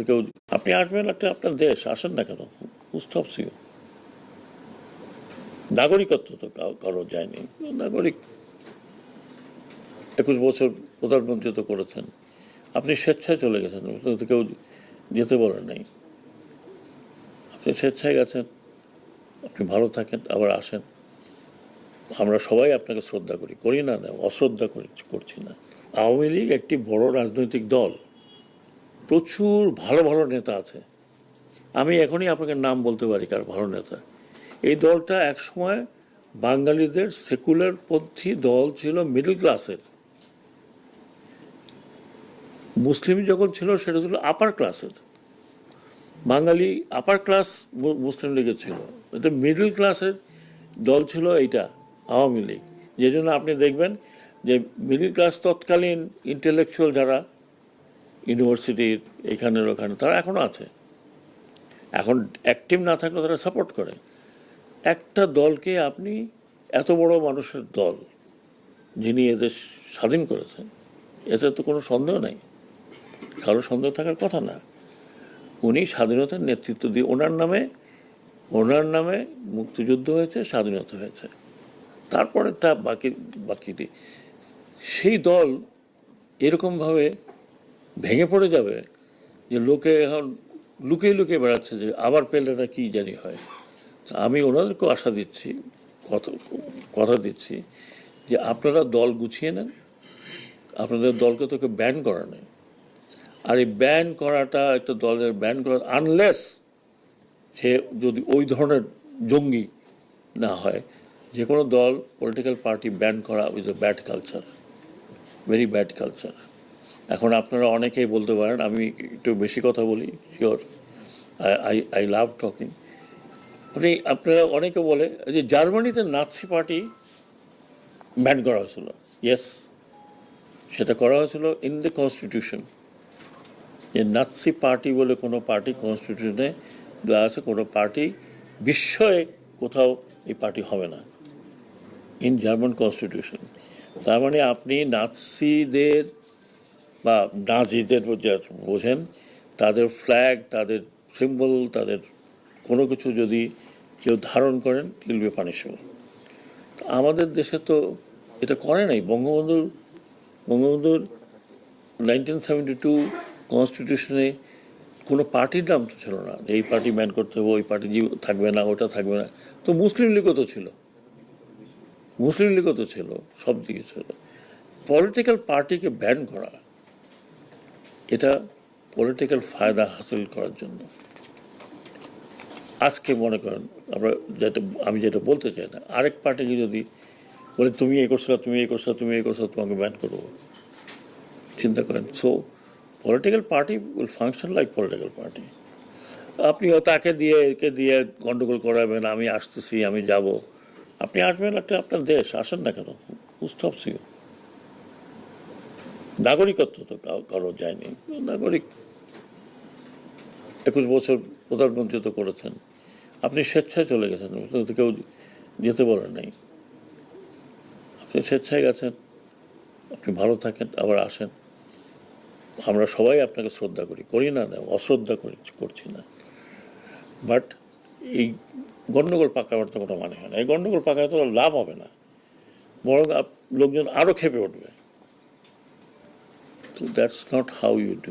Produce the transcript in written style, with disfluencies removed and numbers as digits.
কেউ আপনি আসবেন, একটা আপনার দেশ, আসেন না কেন? হু স্টপস ইউ? নাগরিকত্ব তো কারো যায়নি। নাগরিক 21 বছর প্রধানমন্ত্রী তো করেছেন, আপনি স্বেচ্ছায় চলে গেছেন, কেউ যেতে বলেন নাই। আপনি স্বেচ্ছায় গেছেন, আপনি ভালো থাকেন, আবার আসেন। আমরা সবাই আপনাকে শ্রদ্ধা করি, করি না, না অশ্রদ্ধা করছি না। আওয়ামী লীগ একটি বড় রাজনৈতিক দল, প্রচুর ভালো ভালো নেতা আছে। আমি এখনই আপনাকে নাম বলতে পারি কার ভালো নেতা। এই দলটা একসময় বাঙালিদের সেকুলার পন্থী দল ছিল, মিডল ক্লাসের। মুসলিম যখন ছিল সেটা ছিল আপার ক্লাসের। বাঙালি আপার ক্লাস মুসলিম লীগের ছিল, এটা মিডল ক্লাসের দল ছিল এইটা আওয়ামী লীগ। যে জন্য আপনি দেখবেন যে মিডল ক্লাস তৎকালীন ইন্টেলেকচুয়াল যারা ইউনিভার্সিটির এখানের ওখানে, তারা এখনও আছে। এখন অ্যাক্টিভ না থাকলে তারা সাপোর্ট করে। একটা দলকে আপনি, এত বড় মানুষের দল যিনি এদেশ স্বাধীন করেছেন, এতে তো কোনো সন্দেহ নাই, কারো সন্দেহ থাকার কথা না। উনি স্বাধীনতার নেতৃত্ব দিয়ে, ওনার নামে মুক্তিযুদ্ধ হয়েছে, স্বাধীনতা হয়েছে। তারপরেরটা বাকিটি সেই দল এরকমভাবে ভেঙে পড়ে যাবে যে লোকে এখন লুকিয়ে লুকিয়ে বেড়াচ্ছে যে আবার পেলে না কি জানি হয়। আমি ওনাদেরকেও আশা দিচ্ছি, কথা দিচ্ছি যে আপনারা দল গুছিয়ে নেন। আপনাদের দলকে তো কেউ ব্যান করা নেই। আর এই ব্যান করাটা, একটা দলের ব্যান করা, আনলেস সে যদি ওই ধরনের জঙ্গি না হয়, যে কোনো দল, পলিটিক্যাল পার্টি ব্যান করা with a bad culture, very bad culture. এখন আপনারা অনেকেই বলতে পারেন আমি একটু বেশি কথা বলি, শিওর, আই লাভ টকিং। আপনারা অনেকে বলে যে জার্মানিতে নাৎসি পার্টি ব্যান করা হয়েছিল। ইয়েস, সেটা করা হয়েছিল ইন দ্য কনস্টিটিউশন, যে নাৎসি পার্টি বলে কোনো পার্টি কনস্টিটিউশনে দেওয়া আছে, কোনো পার্টি বিস্ময়ে কোথাও এই পার্টি হবে না, ইন জার্মান কনস্টিটিউশন। তার মানে আপনি নাৎসিদের বা নাজিদের বোঝেন, তাদের ফ্ল্যাগ, তাদের সিম্বল, তাদের কোনো কিছু যদি কেউ ধারণ করেন, ইল বি পানিশেবল। আমাদের দেশে তো এটা করে নাই। বঙ্গবন্ধুর 1972 কনস্টিটিউশনে কোনো পার্টির নাম তো ছিল না, এই পার্টি ব্যান করতে হবে, ওই পার্টি থাকবে না, ওটা থাকবে না। তো মুসলিম লীগও তো ছিল, সব দিকে ছিল। পলিটিক্যাল পার্টিকে ব্যান করা, এটা পলিটিক্যাল ফায়দা হাসিল করার জন্য। আজকে মনে করেন আমি যেটা বলতে চাই না, আরেক পার্টিকে যদি বলে তুমি এই করছো, তোমাকে ব্যান করবো, চিন্তা করেন। So political party will function like political party. আপনি তাকে দিয়ে একে দিয়ে গন্ডগোল করাবেন, আমি আসতেছি, আমি যাব। আপনি আসবেন, একটা আপনার দেশ, আসেন না কেন? হু স্টপস ইউ? নাগরিকত্ব তো কারো যায়নি। নাগরিক 21 বছর প্রধানমন্ত্রী তো করেছেন, আপনি স্বেচ্ছায় চলে গেছেন, কেউ যেতে বলেন নাই। আপনি স্বেচ্ছায় গেছেন, আপনি ভালো থাকেন, আবার আসেন। আমরা সবাই আপনাকে শ্রদ্ধা করি না, না অশ্রদ্ধা করছি না। বাট এই গণ্ডগোল পাকাবার তো কোনো মানে হয় না। এই গণ্ডগোল পাকায় তো লাভ হবে না, বরং লোকজন আরও খেপে উঠবে। তো that's not how you do.